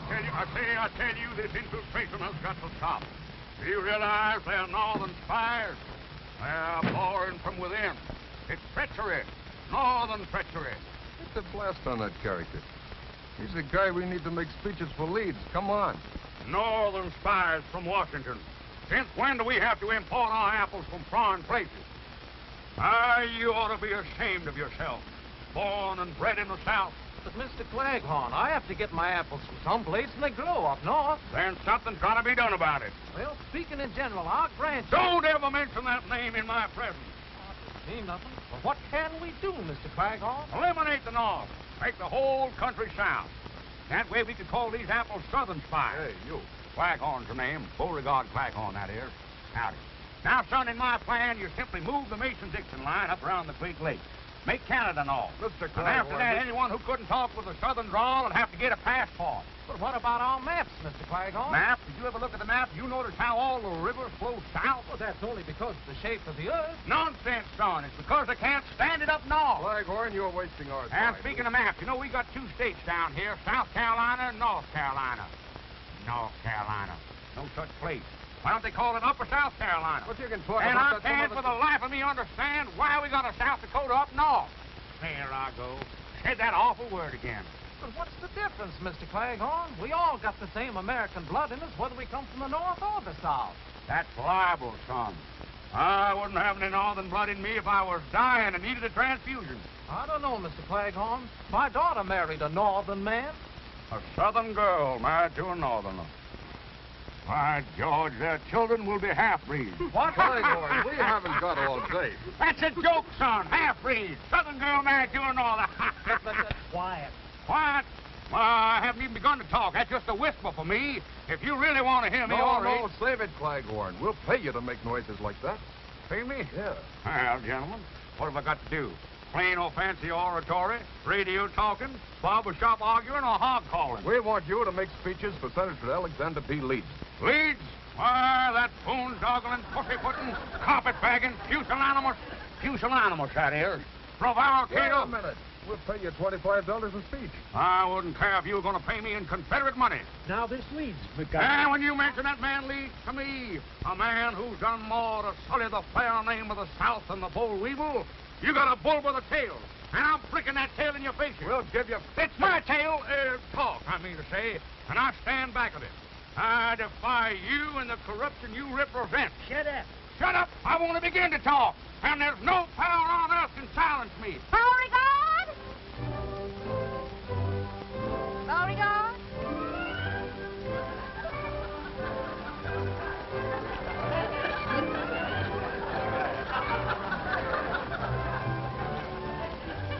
I tell you, this infiltration has got to stop. Do you realize they're northern spies? They're boring from within. It's treachery. Northern treachery. Get the blast on that character. He's the guy we need to make speeches for Leeds. Come on. Northern spies from Washington. Since when do we have to import our apples from foreign places? You ought to be ashamed of yourself. Born and bred in the South. But, Mr. Claghorn, I have to get my apples from someplace, and they grow up north. Then something's got to be done about it. Well, speaking in general, I'll grant you... Don't ever mention that name in my presence. Doesn't mean nothing. Well, what can we do, Mr. Claghorn? Eliminate the North. Make the whole country South. That way we could call these apples Southern spies. Hey, you. Claghorn's the name. Beauregard Claghorn, that is. Howdy. Now, son, in my plan, you simply move the Mason-Dixon line up around the Creek Lake. Make Canada North. Mr. And after that, anyone who couldn't talk with a Southern drawl would have to get a passport. But what about our maps, Mr. Claghorn? Map? Did you ever look at the map? You notice how all the rivers flow south? Well, that's only because of the shape of the earth. Nonsense, son. It's because they can't stand it up north. Claghorn, you're wasting our And time. speaking of maps, you know, we got two states down here, South Carolina and North Carolina. North Carolina. No such place. Why don't they call it Upper South Carolina? But you can talk and I about that can't for the life of me understand why we got a South Dakota up north. There I go. Said that awful word again. But what's the difference, Mr. Claghorn? We all got the same American blood in us, whether we come from the north or the south. That's libel, son. I wouldn't have any northern blood in me if I was dying and needed a transfusion. I don't know, Mr. Claghorn. My daughter married a northern man. A southern girl married to a northerner. By George, their children will be half-breeds. What? Claghorn, we haven't got all day. That's a joke, son. Half-breeds. Southern girl married to a northerner. Quiet. Quiet? Well, I haven't even begun to talk. That's just a whisper for me. If you really want to hear me, all right. No, save it, Claghorn. We'll pay you to make noises like that. Pay me? Yeah. Well, gentlemen, what have I got to do? Plain or fancy oratory, radio talking, barber shop arguing, or hog calling? We want you to make speeches for Senator Alexander B. Leeds. Leeds? Why, that boondoggling, pussyfooting, carpetbagging, pusillanimous, that is. Prevaricator. Wait a minute. We'll pay you $25 a speech. I wouldn't care if you were going to pay me in Confederate money. Now this Leeds, And when you mention that man Leeds to me, a man who's done more to sully the fair name of the South than the boll weevil, you got a bull with a tail. And I'm flicking that tail in your face. We'll give you... It's my tail, talk, I mean to say, and I stand back of it. I defy you and the corruption you represent. Shut up. Shut up! I want to begin to talk, and there's no power on earth can silence me. Beauregard? Beauregard?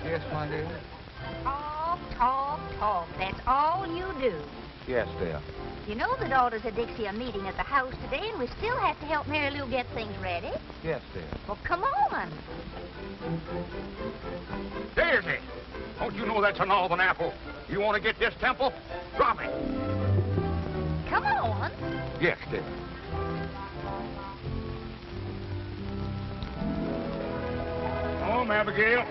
Yes, my dear? Talk, talk, talk. That's all you do. Yes, dear. You know the daughters of Dixie are meeting at the house today, and we still have to help Mary Lou get things ready. Yes, dear. Well, come on. Daisy! Don't you know that's a northern apple? You want to get this temple? Drop it. Come on. Yes, dear. Oh, Abigail.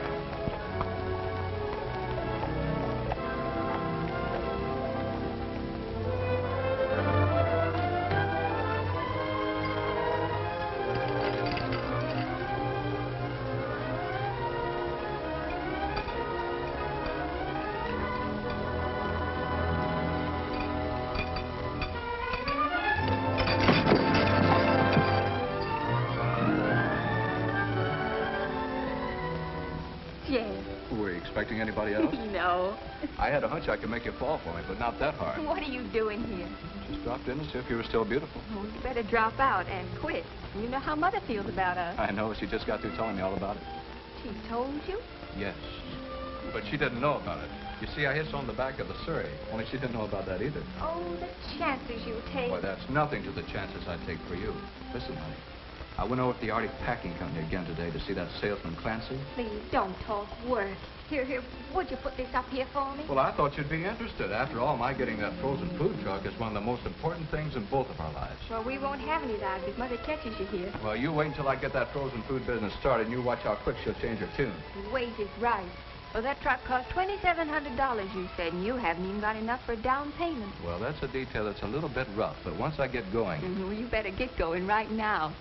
Expecting anybody else? No. I had a hunch I could make you fall for me, but not that hard. What are you doing here? Just dropped in to see if you were still beautiful. Well, you better drop out and quit. You know how Mother feels about us. I know. She just got through telling me all about it. She told you? Yes. But she didn't know about it. You see, I hit on the back of the Surrey. Only she didn't know about that either. Oh, the chances you take. Why, that's nothing to the chances I take for you. Listen, honey. I went over to the Arctic Packing Company again today to see that salesman Clancy. Please, don't talk work. Here, would you put this up here for me? Well, I thought you'd be interested. After all, my getting that frozen food truck is one of the most important things in both of our lives. Well, we won't have any of that if Mother catches you here. Well, you wait until I get that frozen food business started, and you watch how quick she'll change her tune. Wait is right. Well, that truck cost $2,700, you said, and you haven't even got enough for a down payment. Well, that's a detail that's a little bit rough, but once I get going... Well, you better get going right now.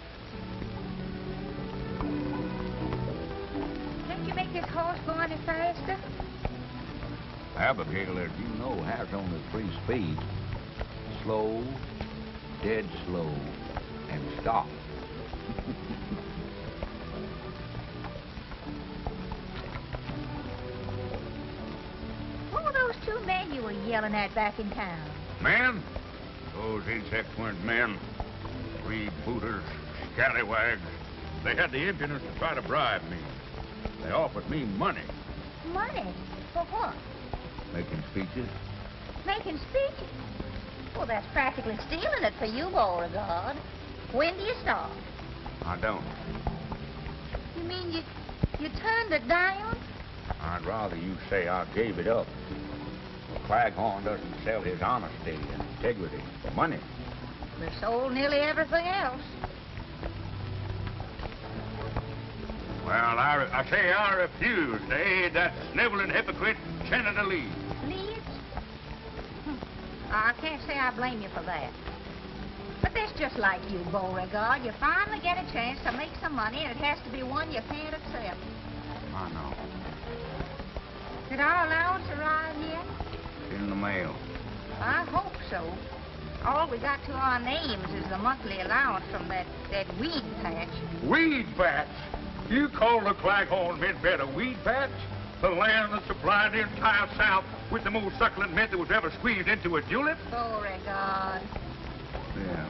Can't you make this horse go any faster? Abigail, as you know, has only 3 speeds. Slow, dead slow, and stop. What were those 2 men you were yelling at back in town? Men? Those insect weren't men. Freebooters, scallywags. They had the impudence to try to bribe me. They offered me money. Money? For what? Making speeches. Making speeches? Well, that's practically stealing it for you, Beauregard. When do you start? I don't. You mean you turned it down? I'd rather you say I gave it up. Claghorn doesn't sell his honesty and integrity for money. We sold nearly everything else. Well, I say I refuse to aid that sniveling hypocrite, Senator Leeds. Leeds? I can't say I blame you for that. But that's just like you, Beauregard. You finally get a chance to make some money, and it has to be one you can't accept. I know. Did our allowance arrive yet? It's in the mail. I hope so. All we got to our names is the monthly allowance from that weed patch. Weed patch? You call the Claghorn mint bed a weed patch? The land that supplied the entire South with the most succulent mint that was ever squeezed into a julep? Beauregard. Yeah.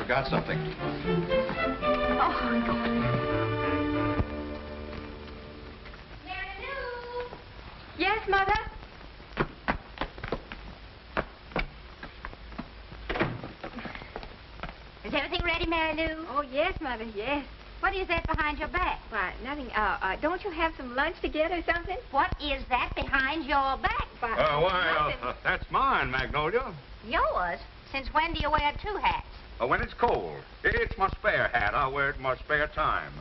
Got something. Oh. Mary Lou! Yes, Mother? Is everything ready, Mary Lou? Oh, yes, Mother, yes. What is that behind your back? Why, nothing. Don't you have some lunch to get or something? What is that behind your back? That's mine, Magnolia. Yours? Since when do you wear 2 hats? When it's cold. It's my spare hat. I wear it in my spare time.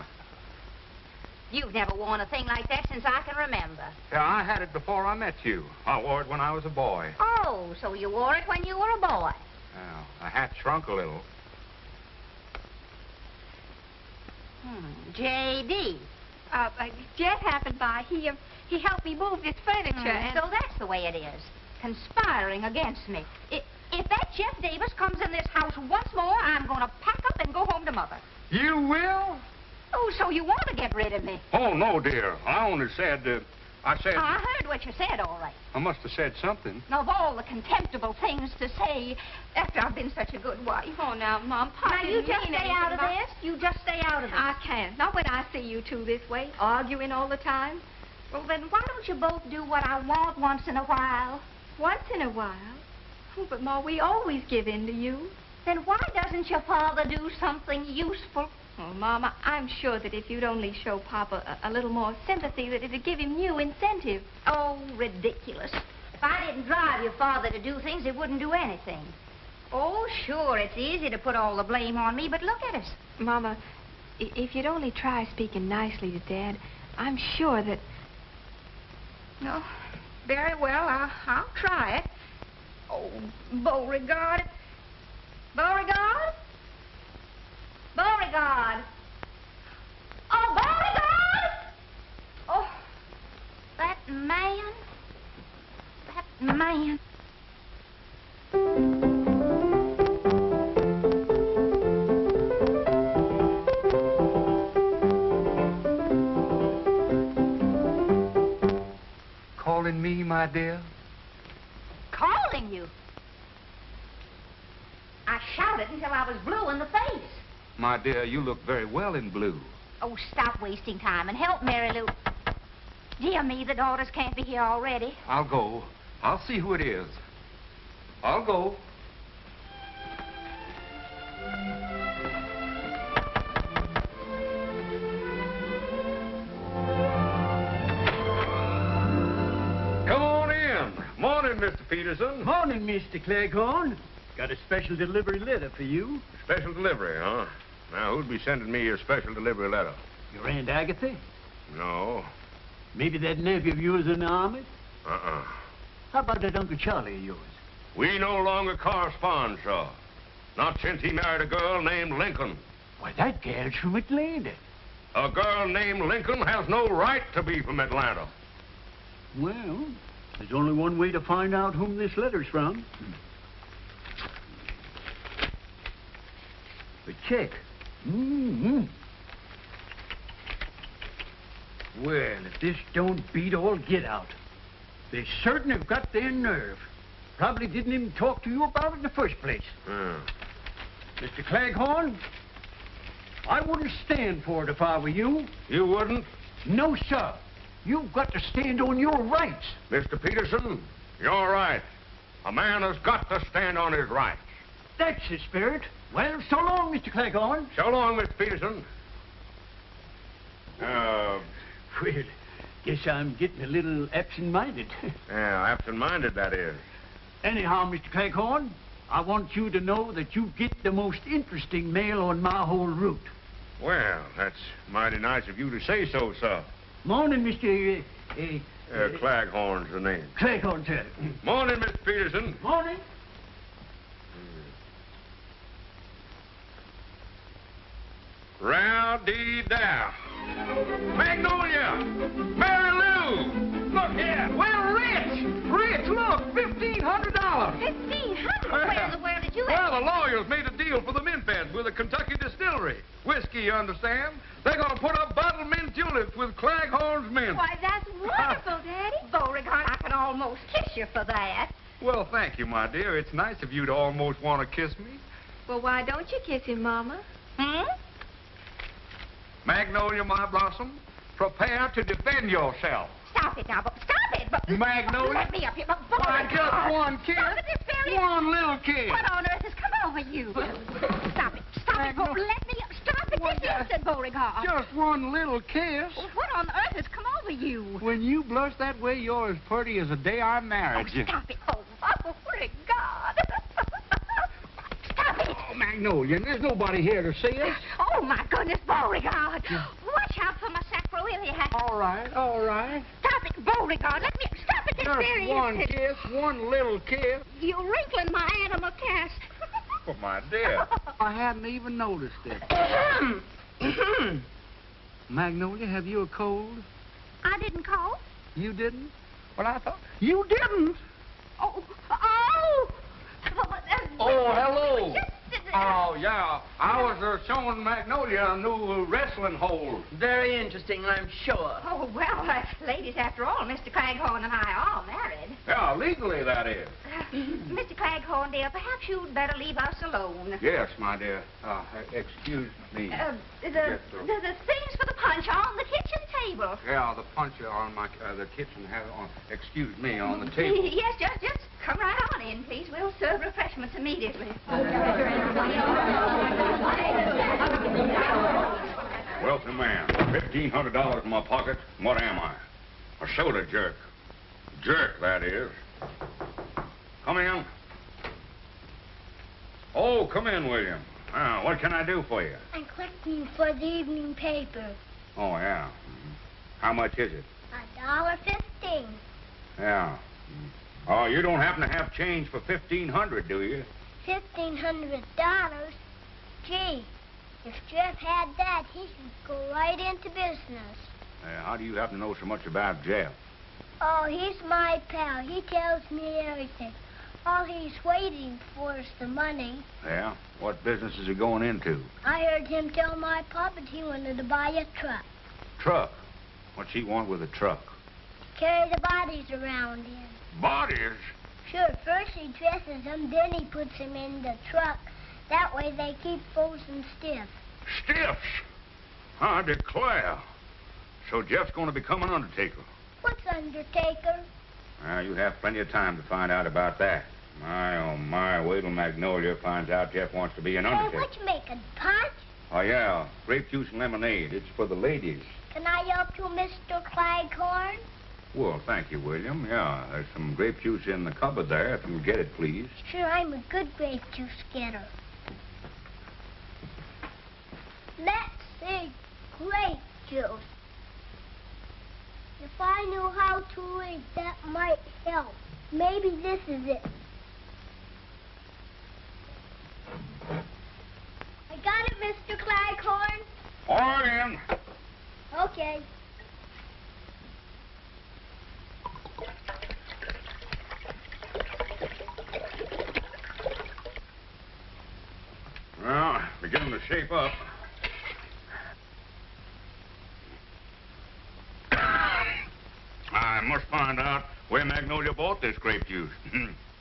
You've never worn a thing like that since I can remember. Yeah, I had it before I met you. I wore it when I was a boy. Oh, so you wore it when you were a boy. Well, the hat shrunk a little. J.D. Jet happened by. He helped me move this furniture. And So that's the way it is. Conspiring against me. If that Jeff Davis comes in this house once more, I'm going to pack up and go home to Mother. You will? Oh, so you want to get rid of me? Oh, no, dear. I only said, I said... I heard what you said, all right. I must have said something. Now, of all the contemptible things to say after I've been such a good wife. Oh, now, Mom, Pop Now, you didn't just mean stay out of anything this. You just stay out of this. I can't. Not when I see you two this way, arguing all the time. Well, then why don't you both do what I want once in a while? Once in a while? Oh, but, Ma, we always give in to you. Then why doesn't your father do something useful? Oh, Mama, I'm sure that if you'd only show Papa a little more sympathy, that it'd give him new incentive. Oh, ridiculous. If I didn't drive your father to do things, he wouldn't do anything. Oh, sure, it's easy to put all the blame on me, but look at us. Mama, if you'd only try speaking nicely to Dad, I'm sure that... No, very well, I'll try it. Oh, Beauregard. Beauregard? Beauregard. Oh, Beauregard! Oh, that man. That man. Calling me, my dear? Calling you? I shouted until I was blue in the face. My dear, you look very well in blue. Oh, stop wasting time and help Mary Lou. Dear me, the daughters can't be here already. I'll go. I'll see who it is. I'll go. Come on in. Morning, Mr. Peterson. Morning, Mr. Claghorn. Got a special delivery letter for you. Special delivery, huh? Now, who'd be sending me a special delivery letter? Your Aunt Agatha? No. Maybe that nephew of yours in the army? Uh-uh. How about that Uncle Charlie of yours? We no longer correspond, sir. Not since he married a girl named Lincoln. Why, that gal's from Atlanta. A girl named Lincoln has no right to be from Atlanta. Well, there's only one way to find out whom this letter's from. A check. Mm-hmm. Well, if this don't beat all get out. They certain have got their nerve. Probably didn't even talk to you about it in the first place. Mr. Claghorn, I wouldn't stand for it if I were you. You wouldn't? No, sir. You've got to stand on your rights. Mr. Peterson, you're right. A man has got to stand on his rights. That's the spirit. Well, so long, Mr. Claghorn. So long, Mr. Peterson. Well, guess I'm getting a little absent-minded. Yeah, absent-minded, that is. Anyhow, Mr. Claghorn, I want you to know that you get the most interesting mail on my whole route. Well, that's mighty nice of you to say so, sir. Morning, Mr. Claghorn's the name. Claghorn, sir. Morning, Mr. Peterson. Morning. Row-dee-dow. Magnolia! Mary Lou! Look here! Well, Rich, look, $1,500. $1,500? Where in the world did you Well, the lawyers made a deal for the mint beds with a Kentucky distillery. Whiskey, you understand? They're going to put up bottled mint tulips with Claghorn's mint. Why, that's wonderful, Daddy. Beauregard, I can almost kiss you for that. Well, thank you, my dear. It's nice of you to almost want to kiss me. Well, why don't you kiss him, Mama? Hmm? Magnolia, my blossom, prepare to defend yourself. Stop it now, stop it! But Magnolia? let me up here, but Why, Beauregard. just one kiss. Stop it this very... One little kiss. What on earth has come over you? Stop it, Let me up. Stop it this instant, Beauregard. Just one little kiss. What on earth has come over you? When you blush that way, you're as pretty as the day I married you. Stop it. Oh, Beauregard. Stop it. Oh, Magnolia, there's nobody here to see us. Oh, my goodness, Beauregard. Watch out for my sacroiliac. All right. Stop it, Beauregard. Let me... Stop it this very Just one instant. kiss, one little kiss. You're wrinkling my animal cast. Oh, my dear. I hadn't even noticed it. Magnolia, have you a cold? I didn't call. You didn't? Well, I thought... You didn't? Oh! Oh, hello. Oh, yeah. I was showing Magnolia a new wrestling hold. Very interesting, I'm sure. Oh, well, ladies, after all, Mr. Claghorn and I are married. Yeah, legally, that is. Mr. Claghorn, dear, perhaps you'd better leave us alone. Yes, my dear. Excuse me. The things for the punch are on the kitchen table. Yeah, the punch on the kitchen have on, excuse me, on the table. Yes, just come right on in, please. We'll serve refreshments immediately. Wealthy man, $1,500 in my pocket. What am I? A soda jerk. Jerk, that is. Come in. Oh, come in, William. What can I do for you? I'm collecting for the evening paper. Oh, yeah. How much is it? $1.15. Yeah. Oh, you don't happen to have change for $1,500, do you? $1,500? Gee, if Jeff had that, he could go right into business. How do you happen to know so much about Jeff? Oh, he's my pal. He tells me everything. All he's waiting for is the money. Yeah? What business is he going into? I heard him tell my papa that he wanted to buy a truck. Truck? What's he want with a truck? Carry the bodies around in. Bodies? Sure, first he dresses them, then he puts them in the truck. That way they keep frozen stiff. Stiffs? I declare. So Jeff's going to become an undertaker. What's undertaker? You have plenty of time to find out about that. My, oh my, wait till Magnolia finds out Jeff wants to be an undertaker. Hey, what you making, punch? Oh, yeah, grape juice and lemonade. It's for the ladies. Can I help you, Mr. Claghorn? Well, thank you, William. Yeah, there's some grape juice in the cupboard there, if you'll get it, please. Sure, I'm a good grape juice getter. Let's see, grape juice. If I knew how to read, that might help. Maybe this is it. I got it, Mr. Claghorn. All right, in. Okay. Well, beginning to shape up. I must find out where Magnolia bought this grape juice.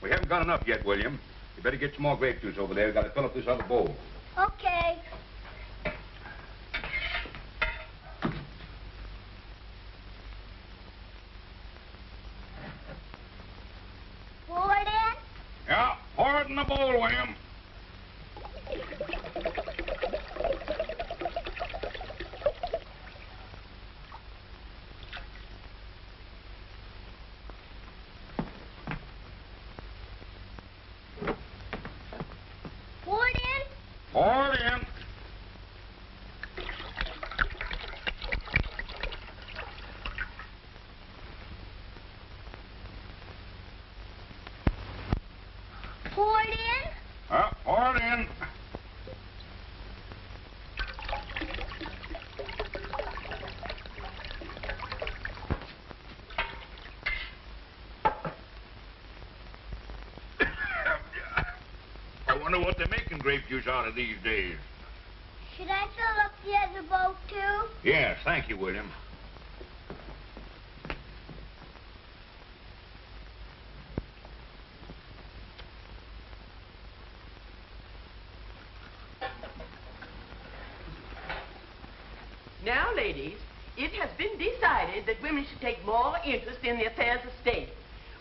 We haven't got enough yet, William. You better get some more grape juice over there. We've got to fill up this other bowl. Okay. Pour it in? Yeah, pour it in the bowl, William. Pour it in? Pour it in. Pour it in? Pour it in. I wonder what they're making grape juice out of these days. Should I fill up the other bowl, too? Yes, thank you, William. Now, ladies, it has been decided that women should take more interest in the affairs of state.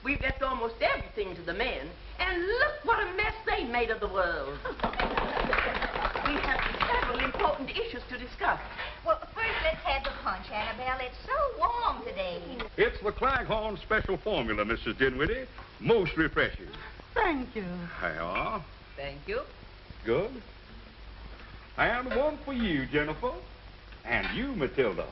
We've left almost everything to the men, and look what a mess they made of the world. We have several important issues to discuss. Well, first let's have the punch, Annabelle. It's so warm today. It's the Claghorn special formula, Mrs. Dinwiddie. Most refreshing. Thank you. There you are. Thank you. Good. And one for you, Jennifer. And you, Matilda.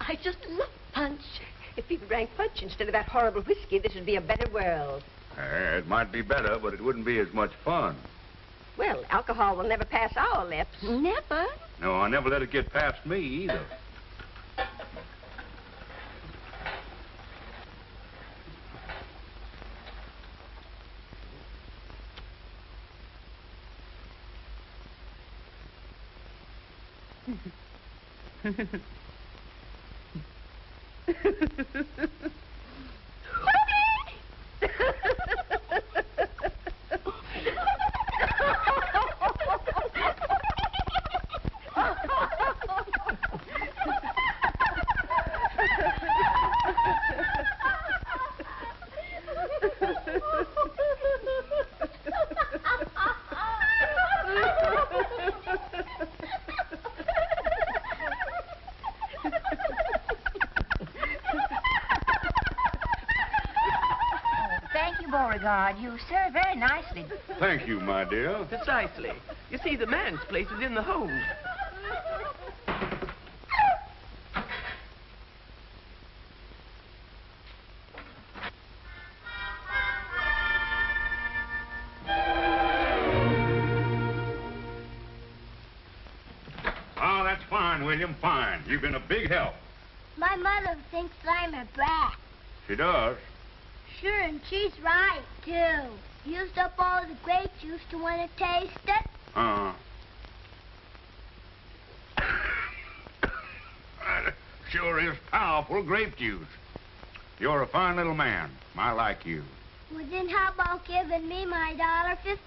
I just love punch. If people drank punch instead of that horrible whiskey, this would be a better world. It might be better, but it wouldn't be as much fun. Well, alcohol will never pass our lips. Never? No, I never let it get past me either. Beauregard, you serve very nicely. Thank you, my dear. Precisely. You see, the man's place is in the home. Fine, William, fine. You've been a big help. My mother thinks I'm a brat. She does. Sure, and she's right, too. Used up all the grape juice to want to taste it. Sure is powerful grape juice. You're a fine little man. I like you. Well, then how about giving me my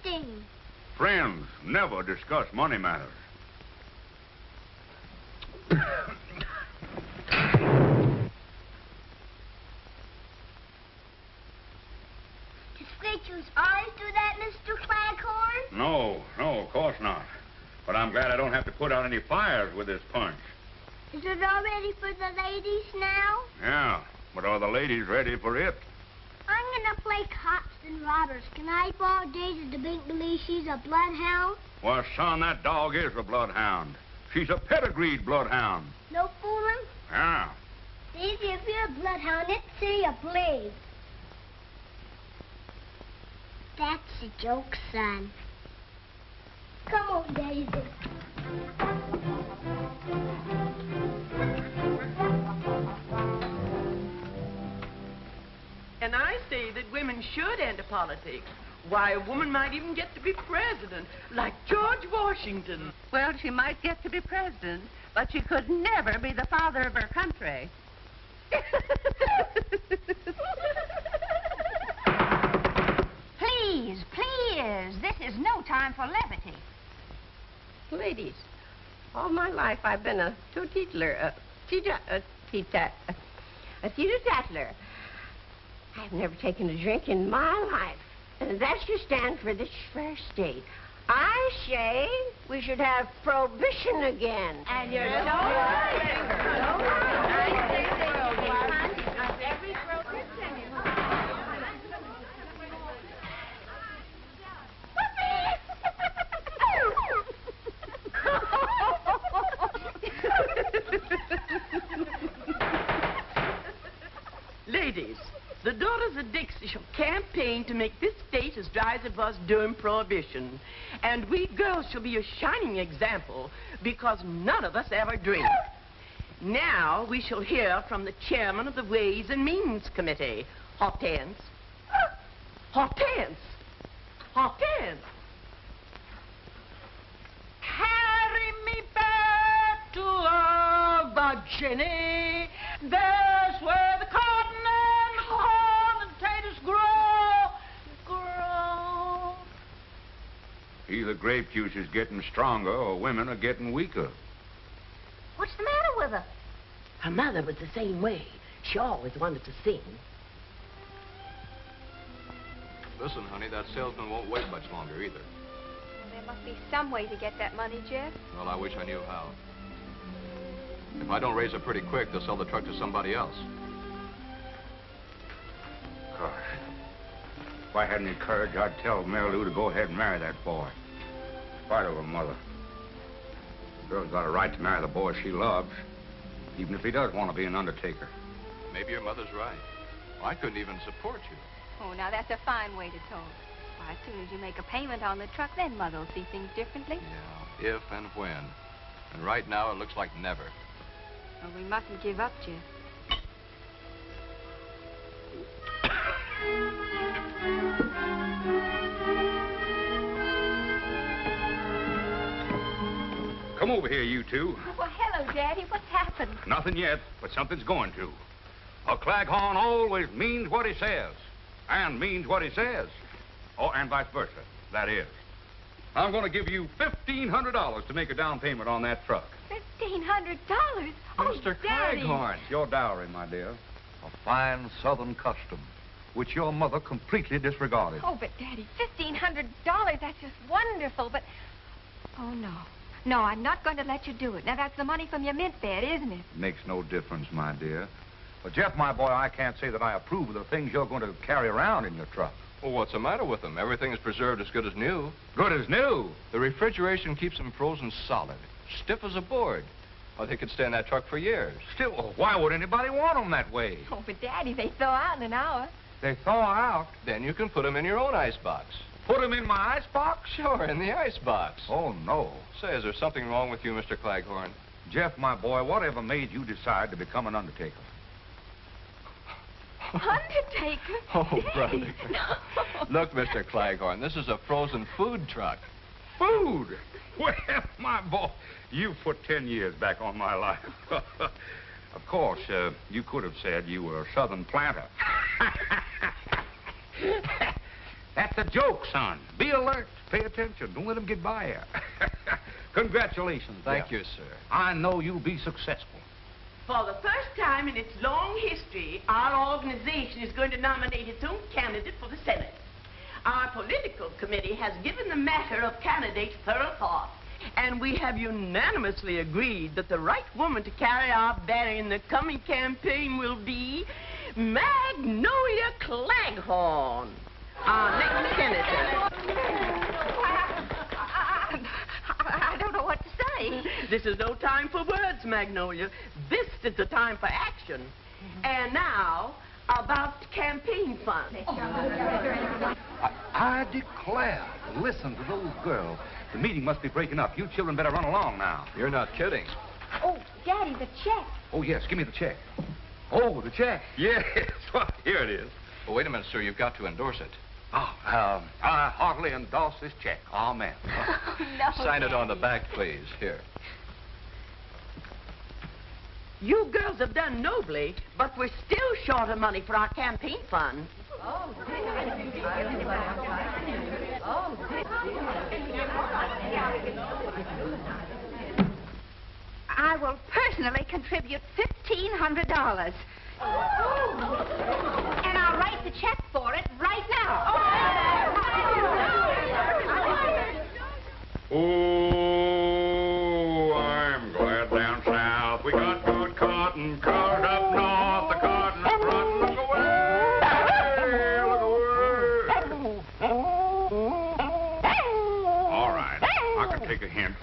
$1.15? Friends never discuss money matters. Think you always do that, Mr. Claghorn? No, of course not. But I'm glad I don't have to put out any fires with this punch. Is it all ready for the ladies now? Yeah, but are the ladies ready for it? I'm gonna play cops and robbers. Can I borrow Daisy to make believe she's a bloodhound? Well, son, that dog is a bloodhound. She's a pedigreed bloodhound. No fooling? Yeah. Daisy, if you're a bloodhound, let's see you bleed. That's a joke, son. Come on, Daisy. And I say that women should enter politics. Why, a woman might even get to be president, like George Washington. Well, she might get to be president, but she could never be the father of her country. Please, this is no time for levity. Ladies, all my life I've been a teetotaler, a teetotaler. I've never taken a drink in my life, and that should stand for this fair state. I say we should have prohibition again. And you're so right. Ladies, the daughters of Dixie shall campaign to make this state as dry as it was during Prohibition. And we girls shall be a shining example because none of us ever drink. Now we shall hear from the chairman of the Ways and Means Committee. Hortense. Hortense. Hortense. Carry me back to Virginia. There's where the cotton and corn and potatoes grow. Either grape juice is getting stronger or women are getting weaker. What's the matter with her? Her mother was the same way. She always wanted to sing. Listen, honey, that salesman won't wait much longer either. There must be some way to get that money, Jeff. Well, I wish I knew how. If I don't raise it pretty quick, they'll sell the truck to somebody else. Gosh. If I had any courage, I'd tell Mary Lou to go ahead and marry that boy. In spite of her mother. The girl's got a right to marry the boy she loves, even if he does want to be an undertaker. Maybe your mother's right. Well, I couldn't even support you. Oh, now that's a fine way to talk. Why, as soon as you make a payment on the truck, then Mother will see things differently. Yeah, if and when. And right now, it looks like never. Well, we mustn't give up, Jeff. Come over here, you two. Well, hello, Daddy. What's happened? Nothing yet, but something's going to. A Claghorn always means what he says, and means what he says. Oh, and vice versa, that is. I'm going to give you $1,500 to make a down payment on that truck. $1,500? Oh, Mr. Daddy. Claghorn. It's your dowry, my dear. A fine Southern custom, which your mother completely disregarded. Oh, but Daddy, $1,500, that's just wonderful, but... Oh, no. No, I'm not going to let you do it. Now, that's the money from your mint bed, isn't it? Makes no difference, my dear. But, Jeff, my boy, I can't say that I approve of the things you're going to carry around in your truck. Well, what's the matter with them? Everything is preserved as good as new. Good as new. The refrigeration keeps them frozen solid, stiff as a board. Well, they could stay in that truck for years. Still, why would anybody want them that way? Oh, but Daddy, they thaw out in an hour. They thaw out. Then you can put them in your own icebox. Put them in my icebox? Sure, in the icebox. Oh, no. Say, is there something wrong with you, Mr. Claghorn? Jeff, my boy, whatever made you decide to become an undertaker? Undertaker? Oh, brother. No. Look, Mr. Claghorn, this is a frozen food truck. Food? Well, my boy, you put 10 years back on my life. Of course, you could have said you were a southern planter. That's a joke, son. Be alert. Pay attention. Don't let them get by you. Congratulations, Thank Jeff. you, sir. I know you'll be successful. For the first time in its long history, our organization is going to nominate its own candidate for the Senate. Our political committee has given the matter of candidates thorough thought, and we have unanimously agreed that the right woman to carry our banner in the coming campaign will be Magnolia Claghorn, our next senator. I don't know what to say. This is no time for words, Magnolia. This is the time for action. And now, about campaign funds. I declare. Listen to those girls. The meeting must be breaking up. You children better run along now. You're not kidding. Oh, Daddy, the check. Oh, yes. Give me the check. Oh, the check. Yes. Well, here it is. Oh, wait a minute, sir. You've got to endorse it. Oh, I heartily endorse this check. Amen. No, Sign it on the Daddy. back, please. Here. You girls have done nobly, but we're still short of money for our campaign fund. I will personally contribute $1,500. And I'll write the check for it right now. Oh, I'm glad down south we got good cotton. Cars up north, the cotton up front. Look away, look away. All right, I can take a hint.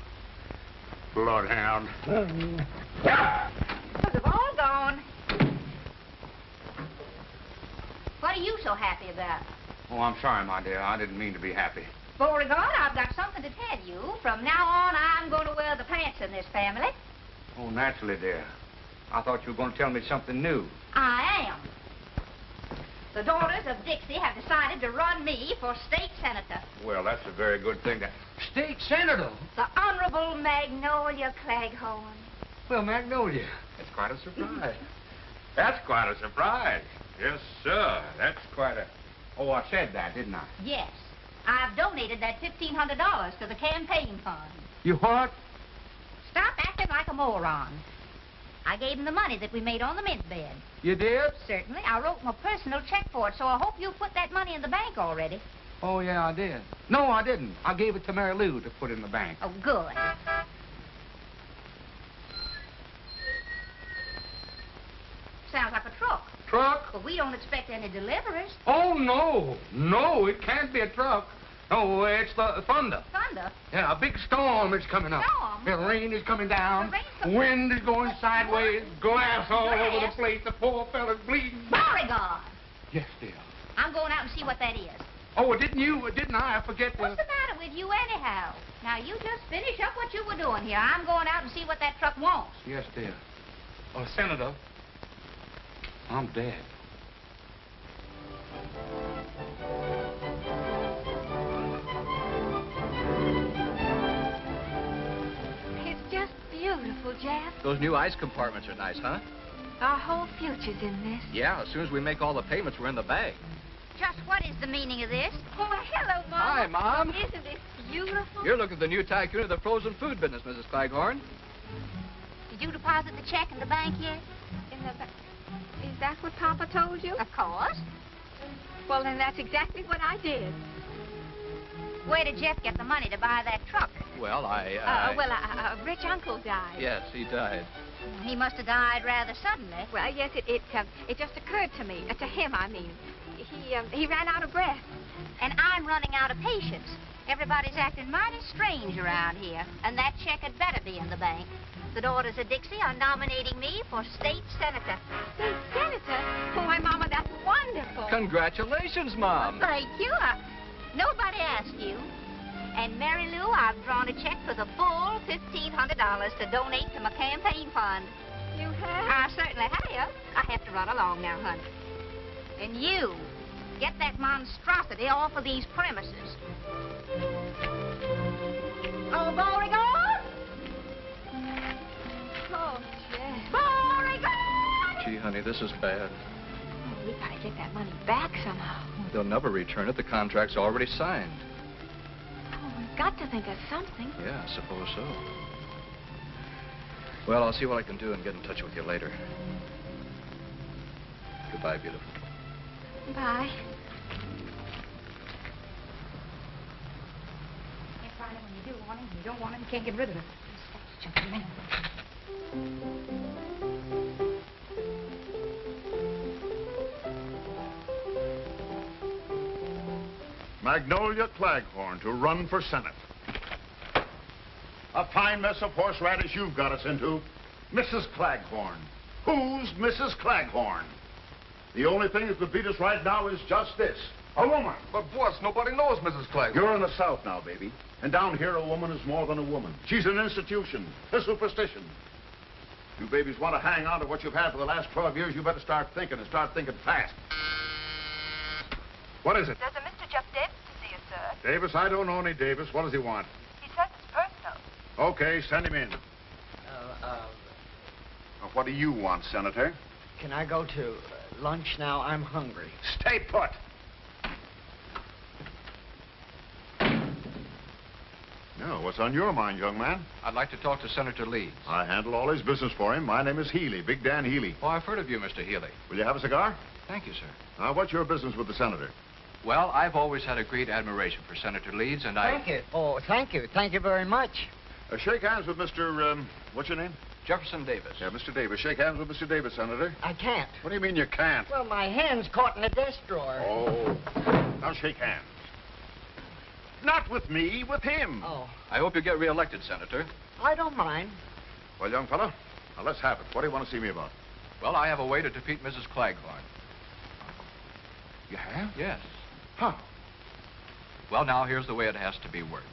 Bloodhound. They've all gone. What are you so happy about? Oh, I'm sorry, my dear. I didn't mean to be happy. Beauregard, I've got something to tell you. From now on, I'm going to wear the pants in this family. Oh, naturally, dear. I thought you were going to tell me something new. I am. The daughters of Dixie have decided to run me for state senator. Well, that's a very good thing. State senator? The Honorable Magnolia Claghorn. Well, Magnolia, that's quite a surprise. That's quite a surprise. Yes, sir. That's quite a... Oh, I said that, didn't I? Yes. I've donated that $1,500 to the campaign fund. You what? Stop acting like a moron. I gave him the money that we made on the mint bed. You did? Certainly. I wrote him a personal check for it, so I hope you put that money in the bank already. Oh, yeah, I did. No, I didn't. I gave it to Mary Lou to put in the bank. Oh, good. Sounds like a truck. Truck? But we don't expect any deliveries. Oh, no. No, it can't be a truck. No, it's the thunder. Thunder? Yeah, a big storm is coming up. Storm? The rain is coming down. The rain's coming Wind is going sideways. Glass all over the Glass? place. The poor fella's bleeding. Beauregard! Yes, dear. I'm going out and see what that is. Oh, didn't I? I forget to... What's the matter with you anyhow? Now, you just finish up what you were doing here. I'm going out and see what that truck wants. Yes, dear. Oh, Senator, I'm dead. It's just beautiful, Jeff. Those new ice compartments are nice, huh? Our whole future's in this. Yeah, as soon as we make all the payments, we're in the bag. Just what is the meaning of this? Oh, hello, Mom. Hi, Mom. Isn't this beautiful? You're looking at the new tycoon of the frozen food business, Mrs. Claghorn. Did you deposit the check in the bank yet? Is that what Papa told you? Of course. Well, then that's exactly what I did. Where did Jeff get the money to buy that truck? Well, a rich uncle died. Yes, he died. He must have died rather suddenly. Well, yes, it just occurred to me. To him, I mean. He ran out of breath. And I'm running out of patience. Everybody's acting mighty strange around here. And that check had better be in the bank. The daughters of Dixie are nominating me for state senator. State senator? Oh, my Mama, that's wonderful. Congratulations, Mom. Thank you. Nobody asked you. And Mary Lou, I've drawn a check for the full $1,500 to donate to my campaign fund. You have? I certainly have. I have to run along now, honey. And you, get that monstrosity off of these premises. Oh, Beauregard! Oh, Jeff. Beauregard! Gee, honey, this is bad. Oh, we gotta get that money back somehow. They'll never return it. The contract's already signed. Oh, we've got to think of something. Yeah, I suppose so. Well, I'll see what I can do and get in touch with you later. Goodbye, beautiful. Bye. Can't find it when you do want him. You don't want him, you can't get rid of it. Jumping in. Magnolia Claghorn to run for Senate. A fine mess of horseradish you've got us into. Mrs. Claghorn. Who's Mrs. Claghorn? The only thing that could beat us right now is just this. A woman. But, boss, nobody knows Mrs. Claghorn. You're in the South now, baby. And down here, a woman is more than a woman. She's an institution, a superstition. You babies want to hang on to what you've had for the last 12 years, you better start thinking and start thinking fast. What is it? There's a Mr. Jeff Davis to see you, sir. Davis? I don't know any Davis. What does he want? He says it's personal. Okay, send him in. What do you want, Senator? Can I go to lunch now? I'm hungry. Stay put. Now, what's on your mind, young man? I'd like to talk to Senator Leeds. I handle all his business for him. My name is Healy, Big Dan Healy. Oh, I've heard of you, Mr. Healy. Will you have a cigar? Thank you, sir. Now, what's your business with the senator? Well, I've always had a great admiration for Senator Leeds, and I... Thank you. Oh, thank you. Thank you very much. Shake hands with Mr. What's your name? Jefferson Davis. Yeah, Mr. Davis. Shake hands with Mr. Davis, Senator. I can't. What do you mean you can't? Well, my hand's caught in a desk drawer. Oh. Now shake hands. Not with me, with him. Oh. I hope you get reelected, Senator. I don't mind. Well, young fella, now let's have it. What do you want to see me about? Well, I have a way to defeat Mrs. Claghorn. You have? Yes. Huh. Well, now, here's the way it has to be worked.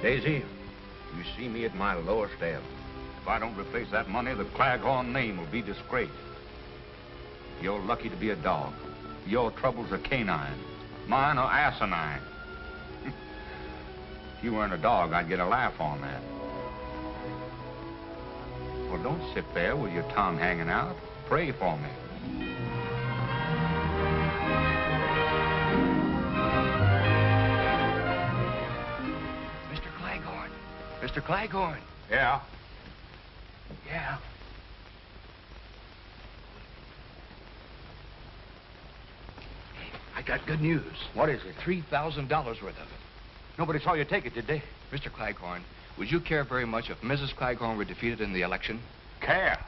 Daisy, you see me at my lowest ebb. If I don't replace that money, the Claghorn name will be disgraced. You're lucky to be a dog. Your troubles are canine. Mine are asinine. If you weren't a dog, I'd get a laugh on that. Well, don't sit there with your tongue hanging out. Pray for me. Mr. Claghorn. Mr. Claghorn. Yeah? Yeah. I got good news. What is it? $3,000 worth of it. Nobody saw you take it, did they? Mr. Claghorn, would you care very much if Mrs. Claghorn were defeated in the election? Care?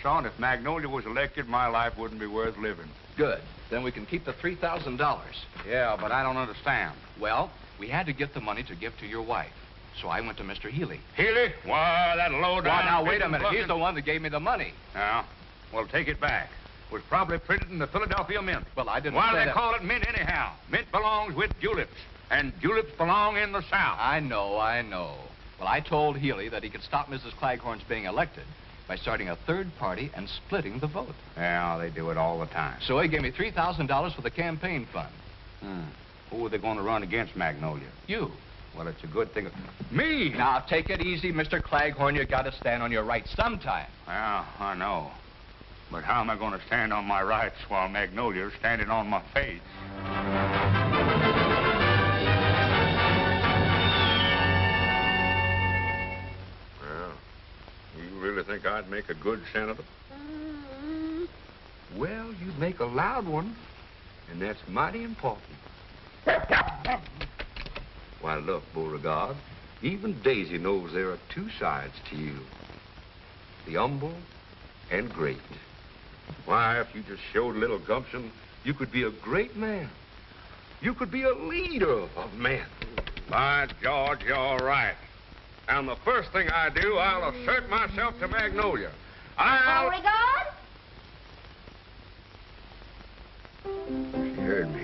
Son, if Magnolia was elected, my life wouldn't be worth living. Good. Then we can keep the $3,000. Yeah, but I don't understand. Well, we had to get the money to give to your wife. So I went to Mr. Healy. Healy? Why, that low-down... Well, now, wait a minute. He's the one that gave me the money. Yeah? Well, take it back. It was probably printed in the Philadelphia Mint. Well, I didn't Why say do they that. call it mint anyhow? Mint belongs with juleps, and juleps belong in the South. I know. Well, I told Healy that he could stop Mrs. Claghorn's being elected by starting a third party and splitting the vote. Yeah, they do it all the time. So he gave me $3,000 for the campaign fund. Who are they going to run against, Magnolia? You. Well, it's a good thing. Me? Now, take it easy, Mr. Claghorn. You got to stand on your rights sometime. Yeah, I know. But how am I going to stand on my rights while Magnolia's standing on my face? Well, you really think I'd make a good senator? Well, you'd make a loud one, and that's mighty important. Why, look, Beauregard, even Daisy knows there are two sides to you. The humble and great. Why, if you just showed a little gumption, you could be a great man. You could be a leader of men. By George, you're right. And the first thing I do, I'll assert myself to Magnolia. I'll... Beauregard? She heard me.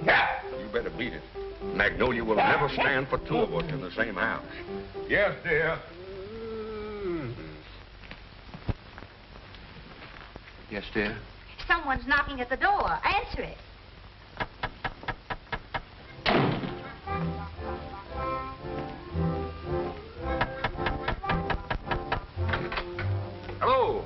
Yeah. You better beat it. Magnolia will never stand for two of us in the same house. Yes, dear. Yes, dear? Someone's knocking at the door. Answer it. Hello.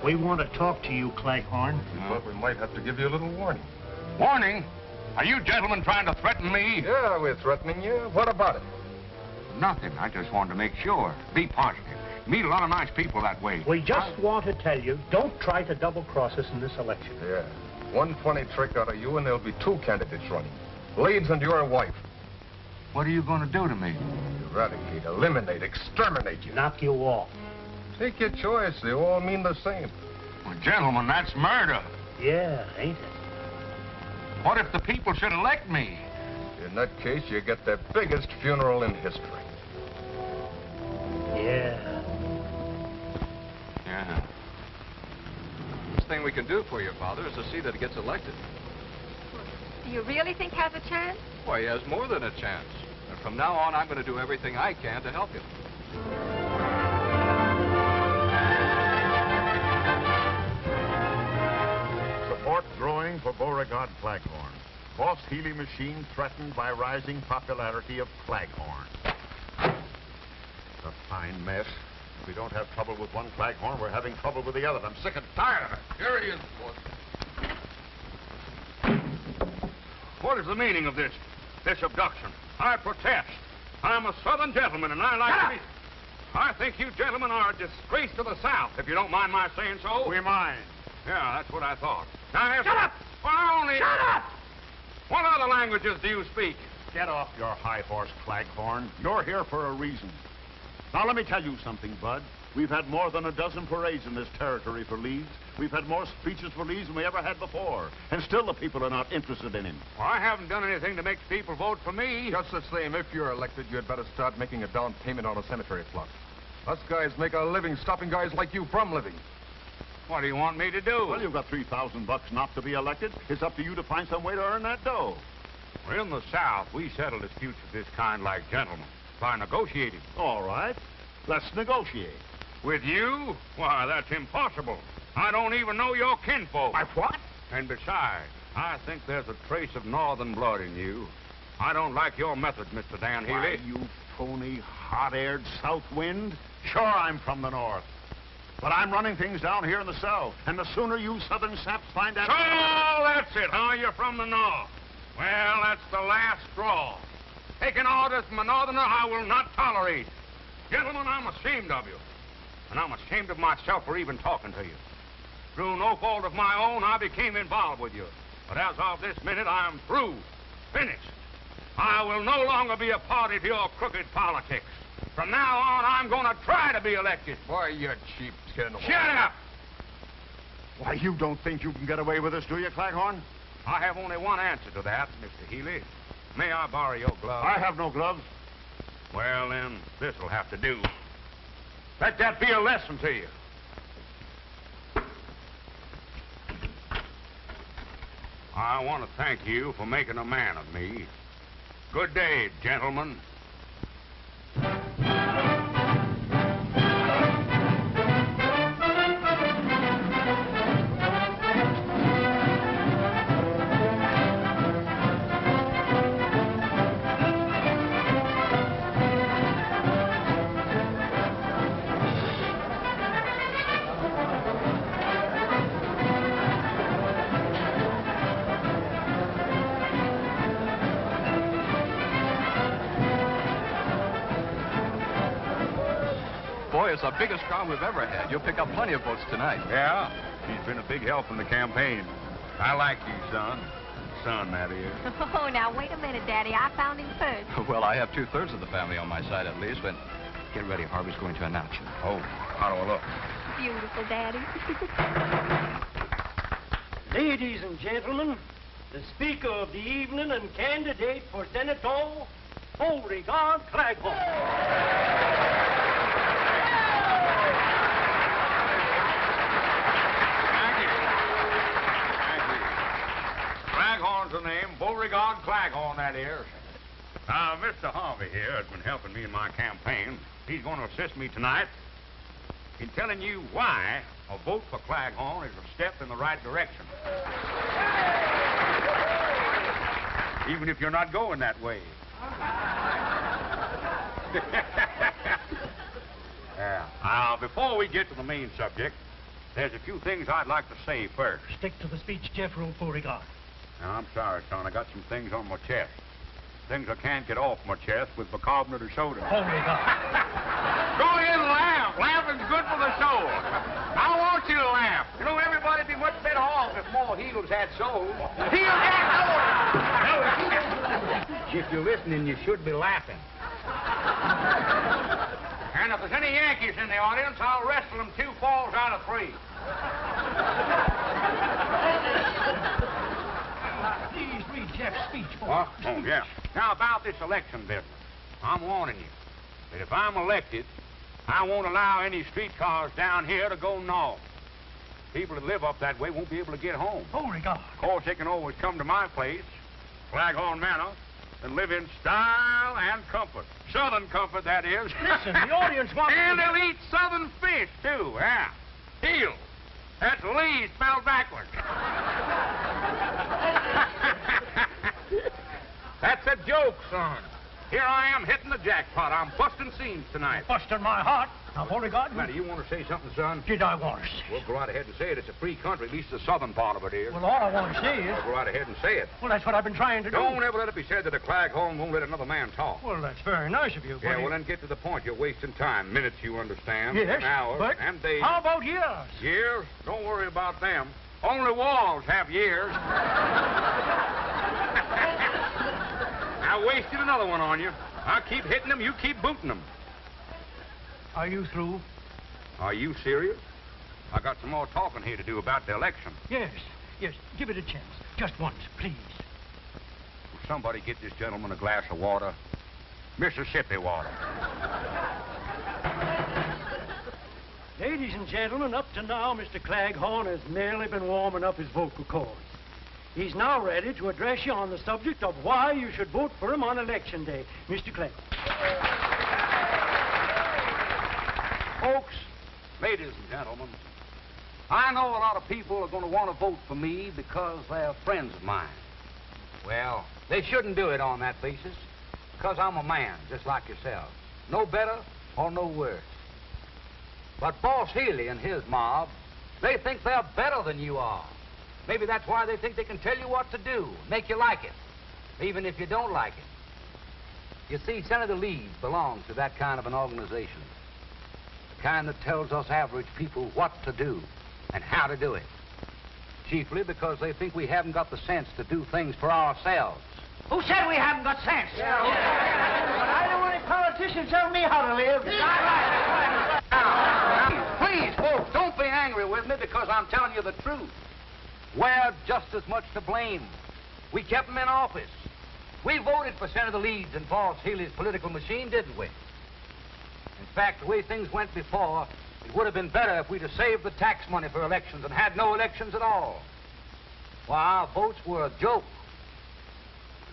We want to talk to you, Claghorn. But we might have to give you a little warning. Warning? Are you gentlemen trying to threaten me? Yeah, we're threatening you. What about it? Nothing. I just wanted to make sure. Be positive. Meet a lot of nice people that way. We just want to tell you, don't try to double-cross us in this election. Yeah. One funny trick out of you, and there'll be two candidates running. Leeds and your wife. What are you going to do to me? Eradicate, eliminate, exterminate you. Knock you off. Take your choice. They all mean the same. Well, gentlemen, that's murder. Yeah, ain't it? What if the people should elect me? In that case, you get the biggest funeral in history. Yeah. Yeah. Best thing we can do for your father is to see that he gets elected. Do you really think he has a chance? Why, he has more than a chance. And from now on, I'm going to do everything I can to help him. Support growing for Beauregard Claghorn. Boss Healy machine threatened by rising popularity of Claghorn. A fine mess. If we don't have trouble with one Claghorn, we're having trouble with the other. I'm sick and tired of it. Here he is, boss. What is the meaning of this abduction? I protest. I'm a Southern gentleman, and I like to be... I think you gentlemen are a disgrace to the South, if you don't mind my saying so. We mind. Yeah, that's what I thought. Now, Shut up! Well, only... Shut up! What other languages do you speak? Get off your high horse, Claghorn. You're here for a reason. Now, let me tell you something, Bud. We've had more than a dozen parades in this territory for Leeds. We've had more speeches for Leeds than we ever had before. And still the people are not interested in him. Well, I haven't done anything to make people vote for me. Just the same, if you're elected, you'd better start making a down payment on a cemetery plot. Us guys make a living stopping guys like you from living. What do you want me to do? Well, you've got $3,000 not to be elected. It's up to you to find some way to earn that dough. Well, in the South, we settle disputes of this kind like gentlemen, by negotiating. All right. Let's negotiate. With you? Why, that's impossible. I don't even know your kinfolk. My what? And besides, I think there's a trace of northern blood in you. I don't like your methods, Mr. Dan Healy. Why, you phony, hot-aired south wind. Sure, I'm from the north. But I'm running things down here in the south. And the sooner you southern saps find out... So, that's it, huh? You're from the north. Well, that's the last straw. Taking orders from a northerner I will not tolerate. Gentlemen, I'm ashamed of you. And I'm ashamed of myself for even talking to you. Through no fault of my own, I became involved with you. But as of this minute, I'm through. Finished. I will no longer be a party to your crooked politics. From now on, I'm going to try to be elected. Why, you cheap tin. Shut up! Why, you don't think you can get away with this, do you, Claghorn? I have only one answer to that, Mr. Healy. May I borrow your gloves? I have no gloves. Well, then, this'll have to do. Let that be a lesson to you. I want to thank you for making a man of me. Good day, gentlemen. Boy, it's the biggest crowd we've ever had. You'll pick up plenty of votes tonight. Yeah? He's been a big help in the campaign. I like you, son. Son, that is. Oh, now, wait a minute, Daddy. I found him first. Well, I have 2/3 of the family on my side, at least, but get ready. Harvey's going to announce you. Oh, how do I look? beautiful, Daddy. Ladies and gentlemen, the speaker of the evening and candidate for Senator, Beauregard Claghorn. Claghorn's the name. Beauregard Claghorn, that is. Mr. Harvey here has been helping me in my campaign. He's going to assist me tonight in telling you why a vote for Claghorn is a step in the right direction. Even if you're not going that way. Before we get to the main subject, there's a few things I'd like to say first. Stick to the speech, Jeffrey Beauregard. Now, I'm sorry, son. I got some things on my chest. Things I can't get off my chest with bicarbonate of soda. Beauregard. Go ahead and laugh. Laughing's good for the soul. I want you to laugh. You know, everybody'd be much better off if more heels had souls. Heels had souls! If you're listening, you should be laughing. And if there's any Yankees in the audience, I'll wrestle them 2 falls out of 3. Please read Jeff's speech for What? Oh, yeah. Now, about this election business, I'm warning you that if I'm elected, I won't allow any streetcars down here to go north. People that live up that way won't be able to get home. Beauregard. Of course, they can always come to my place, Claghorn Manor, and live in style and comfort. Southern comfort, that is. Listen, the audience wants And they'll eat southern fish, too, yeah. Eel. That's Lee spelled backwards. That's a joke, son. Here I am hitting the jackpot. I'm busting seams tonight. Busting my heart. Now, Beauregard. Now, do you want to say something, son? Did I want to say? Well, go right ahead and say it. It's a free country, at least the southern part of it is. Well, all I want to say is... Well, go right ahead and say it. Well, that's what I've been trying to do. Don't ever let it be said that a Claghorn won't let another man talk. Well, that's very nice of you, but... Yeah, well, then get to the point. You're wasting time. Minutes, you understand. Yes, hours but and days. How about years? Years? Don't worry about them. Only walls have years. I wasted another one on you. I'll keep hitting them, you keep booting them. Are you through? Are you serious? I got some more talking here to do about the election. Yes. Give it a chance. Just once, please. Will somebody get this gentleman a glass of water? Mississippi water. Ladies and gentlemen, up to now, Mr. Claghorn has merely been warming up his vocal cords. He's now ready to address you on the subject of why you should vote for him on Election Day. Mr. Claghorn. Folks, ladies and gentlemen, I know a lot of people are going to want to vote for me because they're friends of mine. Well, they shouldn't do it on that basis, because I'm a man, just like yourselves. No better or no worse. But Boss Healy and his mob, they think they're better than you are. Maybe that's why they think they can tell you what to do, make you like it, even if you don't like it. You see, Senator Leeds belongs to that kind of an organization. The kind that tells us average people what to do and how to do it. Chiefly because they think we haven't got the sense to do things for ourselves. Who said we haven't got sense? But I don't want any politicians telling me how to live. Now, please, folks, don't be angry with me because I'm telling you the truth. We're just as much to blame. We kept them in office. We voted for Senator Leeds and Boss Healy's political machine, didn't we? In fact, the way things went before, it would have been better if we'd have saved the tax money for elections and had no elections at all. Why, our votes were a joke.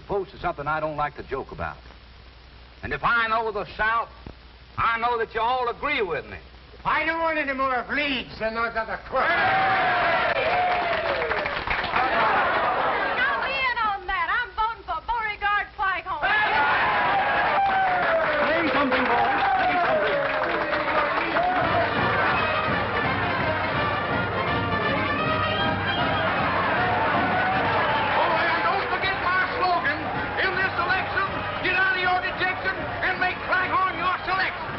Votes is something I don't like to joke about. And if I know the South, I know that you all agree with me. I don't want any more of Leeds than those other crooks. Now in on that. I'm voting for Beauregard Claghorn. Say something, boys. Say something. Oh, and don't forget my slogan. In this election, get out of your dejection and make Claghorn your selection.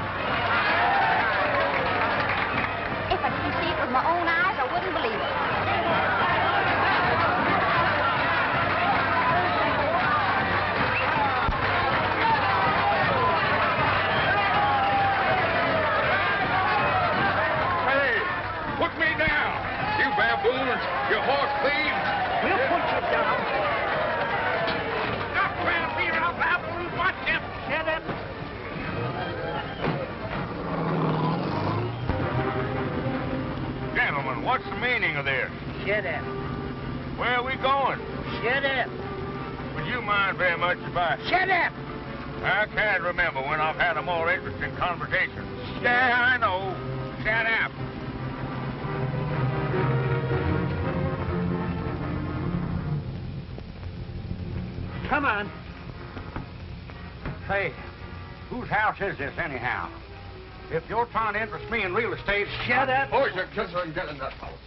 If I could see it with my own eyes, I wouldn't You horse thief! We'll put you down. Stop trying to beat around apples. Watch him. Shut up. Gentlemen, what's the meaning of this? Shut up. Where are we going? Shut up. Would you mind very much if I... Shut up. I can't remember when I've had a more interesting conversation. Yeah, I know. Shut up. Come on. Say, whose house is this, anyhow? If you're trying to interest me in real estate... Shut up. Boys, you kiss her and get in that house.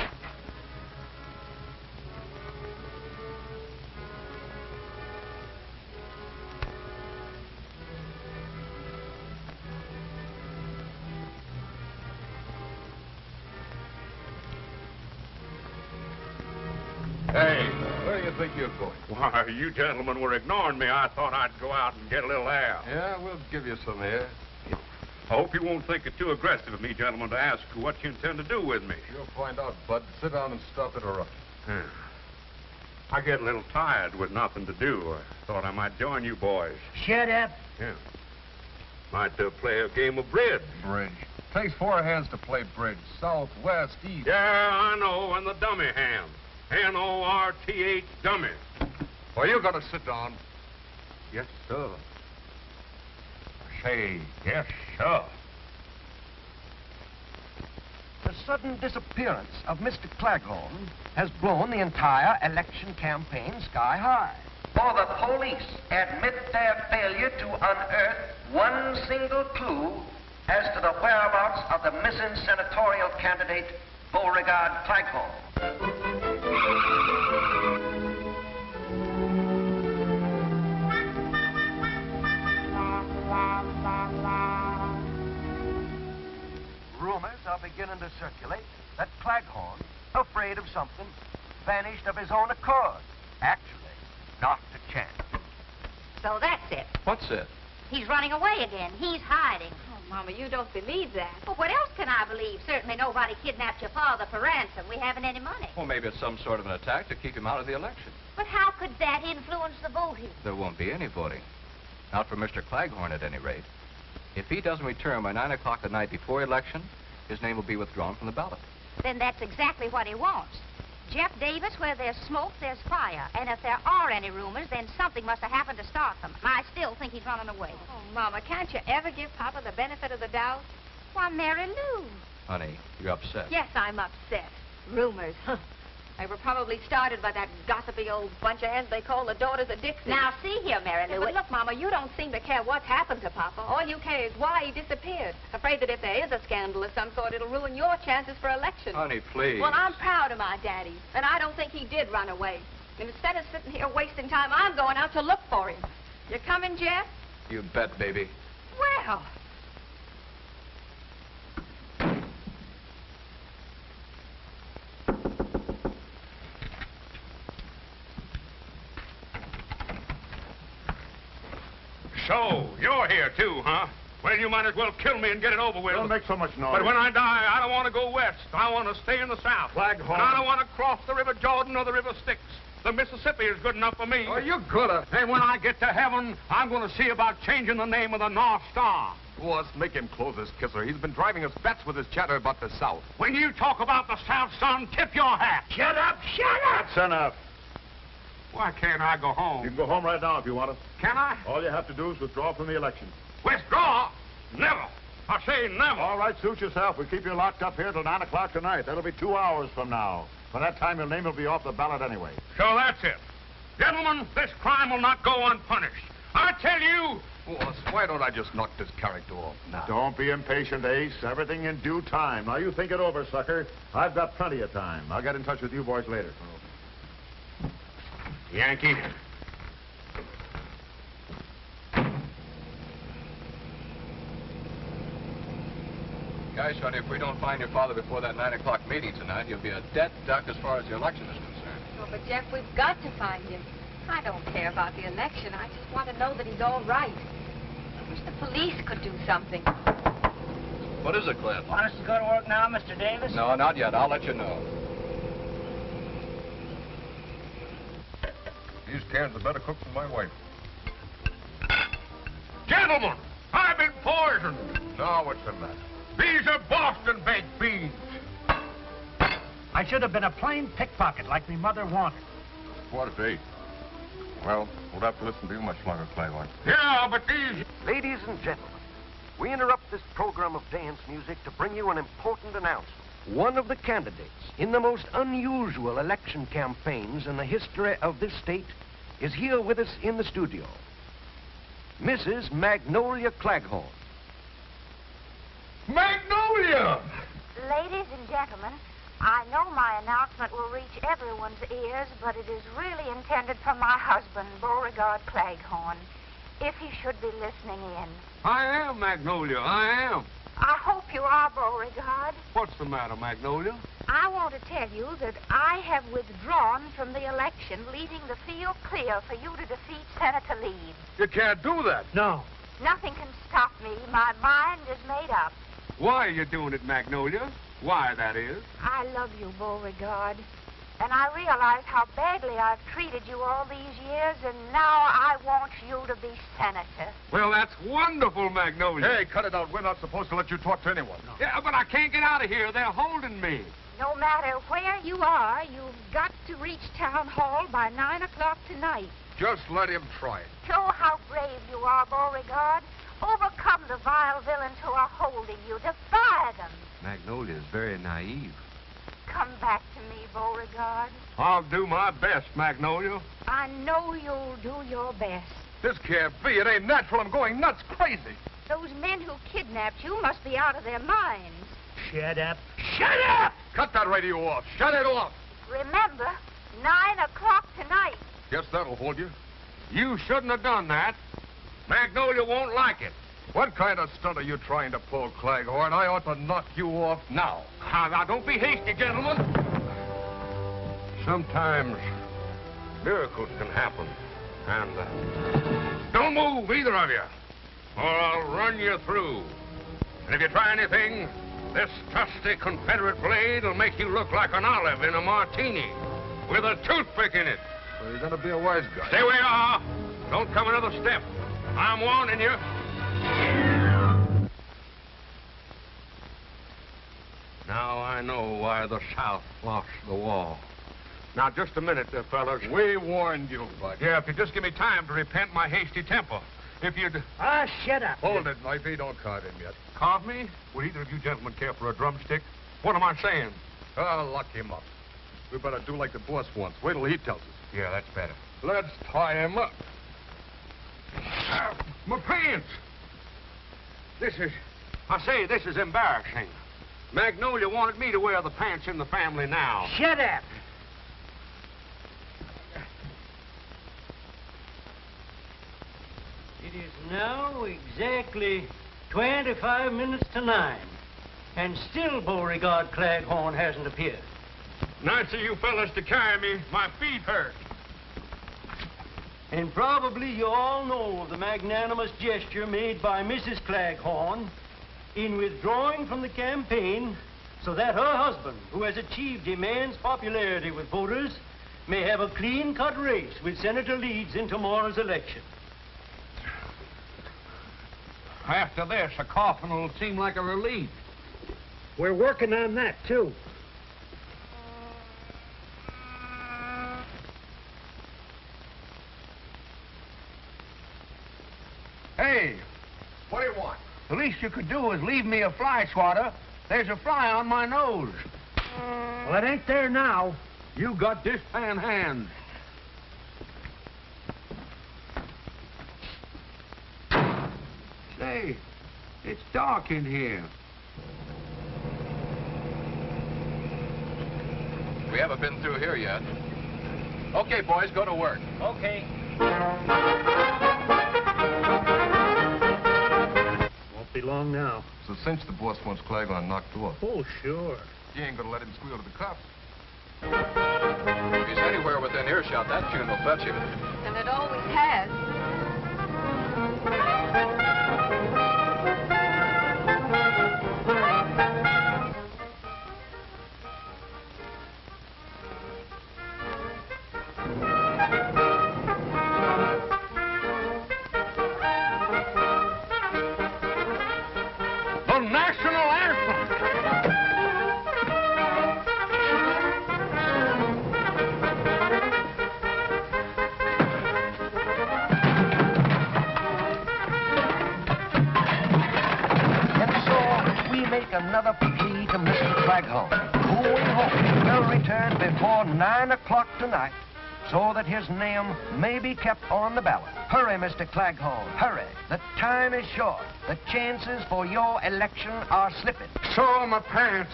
Hey, where do you think you're going? Why, you gentlemen were ignoring me. I thought I'd go out and get a little air. Yeah, we'll give you some air. I hope you won't think it too aggressive of me, gentlemen, to ask what you intend to do with me. You'll find out, Bud. Sit down and stop interrupting. I get a little tired with nothing to do. I thought I might join you boys. Shut up. Yeah. Might play a game of bridge. Bridge. Takes 4 hands to play bridge. South, west, east. Yeah, I know, and the dummy hand. N-O-R-T-H, dummy. Well, you gotta sit down. Yes, sir. Say, yes, sir. The sudden disappearance of Mr. Claghorn has blown the entire election campaign sky high. For the police admit their failure to unearth one single clue as to the whereabouts of the missing senatorial candidate, Beauregard Claghorn. Rumors are beginning to circulate that Claghorn, afraid of something, vanished of his own accord. Actually, not a chance. So that's it. What's it? He's running away again. He's hiding. Oh, Mama, you don't believe that. Well, what else can I believe? Certainly nobody kidnapped your father for ransom. We haven't any money. Well, maybe it's some sort of an attack to keep him out of the election. But how could that influence the voting? There won't be any voting. Not for Mr. Claghorn, at any rate. If he doesn't return by 9 o'clock the night before election, his name will be withdrawn from the ballot. Then that's exactly what he wants. Jeff Davis, where there's smoke, there's fire. And if there are any rumors, then something must have happened to start them. I still think he's running away. Oh, Mama, can't you ever give Papa the benefit of the doubt? Why, Mary Lou. Honey, you're upset. Yes, I'm upset. Rumors, huh? They were probably started by that gossipy old bunch of heads they call the daughters of Dixie. Now, see here, Mary Lou. But look, Mama, you don't seem to care what's happened to Papa. All you care is why he disappeared. Afraid that if there is a scandal of some sort, it'll ruin your chances for election. Honey, please. Well, I'm proud of my daddy, and I don't think he did run away. And instead of sitting here wasting time, I'm going out to look for him. You coming, Jeff? You bet, baby. Well... So, you're here, too, huh? Well, you might as well kill me and get it over with. Don't make so much noise. But when I die, I don't want to go west. I want to stay in the South. Claghorn. And I don't want to cross the River Jordan or the River Styx. The Mississippi is good enough for me. Oh, you coulda. And when I get to heaven, I'm going to see about changing the name of the North Star. Boss, make him close his kisser. He's been driving us bats with his chatter about the South. When you talk about the South, son, tip your hat. Shut up! Shut up! That's enough. Why can't I go home? You can go home right now if you want to. Can I? All you have to do is withdraw from the election. Withdraw? Never. I say never. All right, suit yourself. We'll keep you locked up here till 9 o'clock tonight. That'll be 2 hours from now. By that time, your name will be off the ballot anyway. So that's it. Gentlemen, this crime will not go unpunished. I tell you... Boss, why don't I just knock this character off now? Don't be impatient, Ace. Everything in due time. Now, you think it over, sucker. I've got plenty of time. I'll get in touch with you boys later. Yankee. Guys, honey, if we don't find your father before that 9 o'clock meeting tonight, you'll be a dead duck as far as the election is concerned. Oh, but Jeff, we've got to find him. I don't care about the election. I just want to know that he's all right. I wish the police could do something. What is it, Cliff? Want us to go to work now, Mr. Davis? No, not yet. I'll let you know. These cans are better cooked than my wife. Gentlemen, I've been poisoned. Now, what's the matter? These are Boston baked beans. I should have been a plain pickpocket like me mother wanted. 8:15. Well, we'll have to listen to you much longer, Claghorn. Yeah, but these... Ladies and gentlemen, we interrupt this program of dance music to bring you an important announcement. One of the candidates in the most unusual election campaigns in the history of this state is here with us in the studio. Mrs. Magnolia Claghorn. Magnolia! Ladies and gentlemen, I know my announcement will reach everyone's ears, but it is really intended for my husband, Beauregard Claghorn, if he should be listening in. I am, Magnolia, I am. I hope you are, Beauregard. What's the matter, Magnolia? I want to tell you that I have withdrawn from the election, leaving the field clear for you to defeat Senator Leeds. You can't do that. No. Nothing can stop me. My mind is made up. Why are you doing it, Magnolia? Why, that is? I love you, Beauregard. And I realize how badly I've treated you all these years, and now I want you to be senator. Well, that's wonderful, Magnolia. Hey, cut it out. We're not supposed to let you talk to anyone. No. Yeah, but I can't get out of here. They're holding me. No matter where you are, you've got to reach Town Hall by 9 o'clock tonight. Just let him try it. Show how brave you are, Beauregard. Overcome the vile villains who are holding you. Defy them. Magnolia is very naive. Come back to me, Beauregard. I'll do my best, Magnolia. I know you'll do your best. This can't be. It ain't natural. I'm going nuts, crazy. Those men who kidnapped you must be out of their minds. Shut up. Shut up! Cut that radio off. Shut it off. Remember, 9 o'clock tonight. Guess that'll hold you. You shouldn't have done that. Magnolia won't like it. What kind of stunt are you trying to pull, Claghorn? I ought to knock you off now. Now, don't be hasty, gentlemen. Sometimes miracles can happen. And don't move, either of you, or I'll run you through. And if you try anything, this trusty Confederate blade will make you look like an olive in a martini with a toothpick in it. Well, you're going to be a wise guy. Stay where you are. Don't come another step. I'm warning you. Now I know why the South lost the war. Now, just a minute there, fellas. We warned you, Bud. Yeah, if you just give me time to repent my hasty temper. If you'd... Ah, shut up. Hold it, Knifey. Don't card him yet. Carve me? Would either of you gentlemen care for a drumstick? What am I saying? Lock him up. We better do like the boss wants. Wait till he tells us. Yeah, that's better. Let's tie him up. My pants! This is embarrassing. Magnolia wanted me to wear the pants in the family now. Shut up. It is now exactly 25 minutes to 9, and still Beauregard Claghorn hasn't appeared. Nice of you fellas to carry me. My feet hurt. And probably you all know of the magnanimous gesture made by Mrs. Claghorn in withdrawing from the campaign so that her husband, who has achieved immense popularity with voters, may have a clean-cut race with Senator Leeds in tomorrow's election. After this, a coffin will seem like a relief. We're working on that, too. Hey, What do you want? the least you could do is leave me a fly swatter. There's a fly on my nose. Well, it ain't there now. You got this pan hand. Say, it's dark in here. We haven't been through here yet. Okay, boys, go to work. Okay. Won't be long now. So since the boss wants Claghorn knocked off, Oh, sure. you ain't gonna let him squeal to the cops. If he's anywhere within earshot, that tune will fetch him. And it always has. Claghorn, who we hope will return before 9 o'clock tonight, so that his name may be kept on the ballot. Hurry, Mr. Claghorn, hurry. The time is short. The chances for your election are slipping. So are my pants.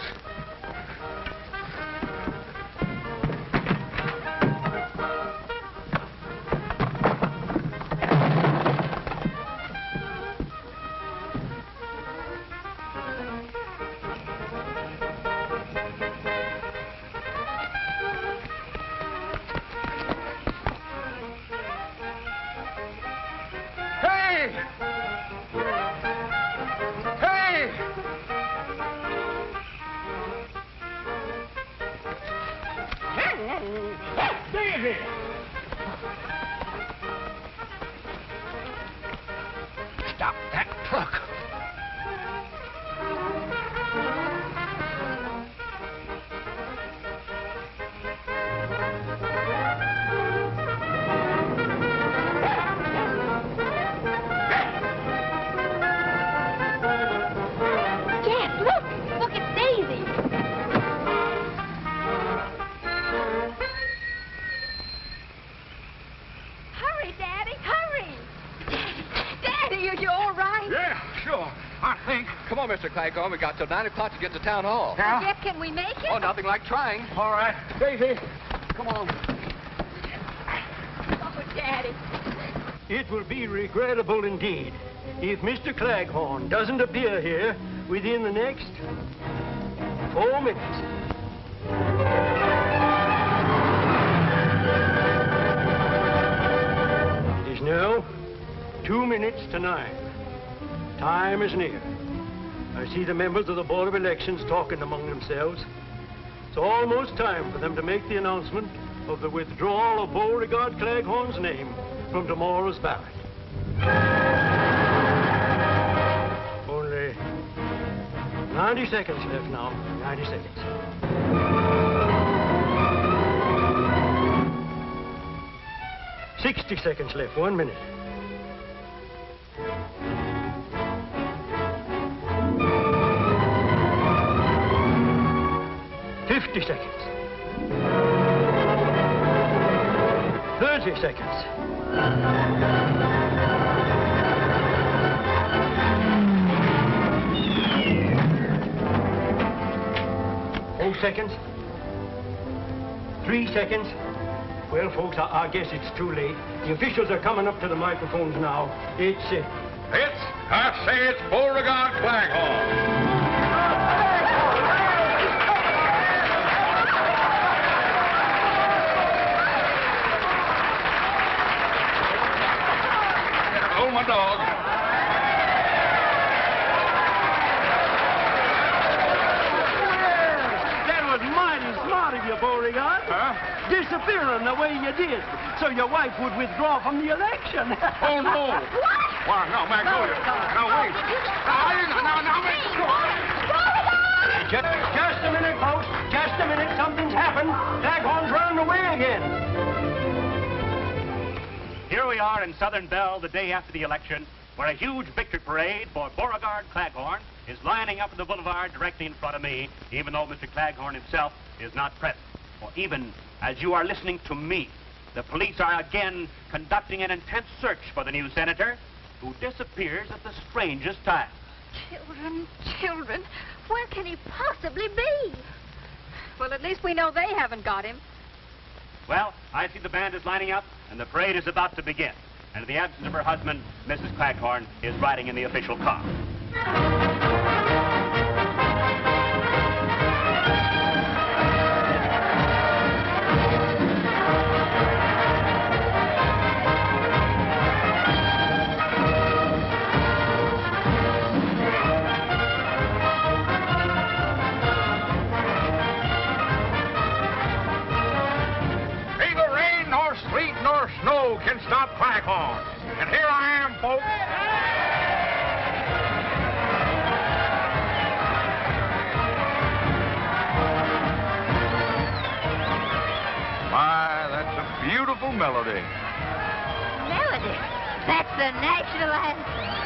Stop that truck. Jeff, look! Look, it's Daisy! Hurry, Daddy, hurry! Daddy, are you all right? Yeah, sure. I think. Come on, Mr. Claghorn. We got till 9 o'clock to get to town hall. Jeff, can we make it? Oh, nothing like trying. All right. Daisy, come on. Oh, Daddy. It will be regrettable indeed if Mr. Claghorn doesn't appear here within the next 4 minutes. It is now 2 minutes to 9. Time is near. I see the members of the Board of Elections talking among themselves. It's almost time for them to make the announcement of the withdrawal of Beauregard Claghorn's name from tomorrow's ballot. Only 90 seconds left now. 90 seconds. $60 seconds left. 1 minute. $50 seconds. 30 seconds. 4 seconds. 3 seconds. Well, folks, I guess it's too late. The officials are coming up to the microphones now. I say it's Beauregard Claghorn. Oh, my dog. That was mighty smart of you, Beauregard. Huh? Disappearing the way you did, so your wife would withdraw from the election. Oh, no. What? Why, no, Magnolia. No, wait. Just a minute, folks. Just a minute. Something's happened. Claghorn's running away again. Here we are in Southern Belle the day after the election, where a huge victory parade for Beauregard Claghorn is lining up in the boulevard directly in front of me, even though Mr. Claghorn himself is not present. For even as you are listening to me, the police are again conducting an intense search for the new senator, who disappears at the strangest time. Children, children, where can he possibly be? Well, at least we know they haven't got him. Well, I see the band is lining up, and the parade is about to begin. And in the absence of her husband, Mrs. Claghorn is riding in the official car. Neither rain nor sleet nor snow can stop Claghorn. And here I am, folks. My, that's a beautiful melody. Melody. That's the national anthem.